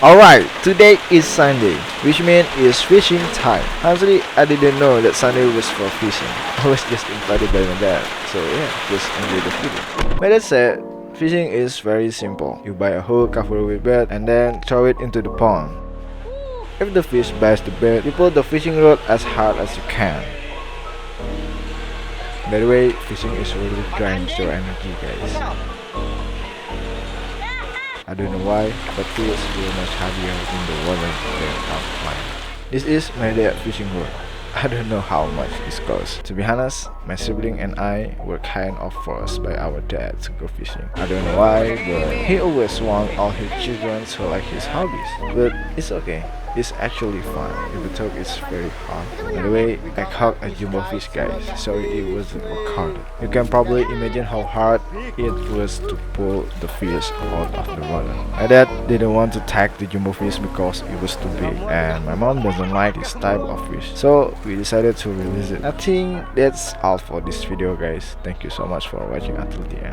Alright, today is Sunday, which means it's fishing time. Honestly, I didn't know that Sunday was for fishing. I was just invited by my dad, so yeah, just enjoy the video. My dad said, fishing is very simple. You buy a hook, cover it with bait, and then throw it into the pond. If the fish bites the bait, you pull the fishing rod as hard as you can. By the way, fishing is really drains your energy, guys. I don't know why, but fish feel much happier in the water than outside. This is my dad fishing rod. I don't know how much it costs. To be honest, my sibling and I were kind of forced by our dad to go fishing. I don't know why, but he always wants all his children to like his hobbies. But it's okay. It's actually fun, if the talk is very hard. By the way, I caught a jumbo fish, guys. Sorry it wasn't recorded. You can probably imagine how hard it was to pull the fish out of the water. My dad didn't want to tag the jumbo fish because it was too big, and my mom doesn't like this type of fish, so we decided to release it. I think that's all for this video, guys. Thank you so much for watching until the end.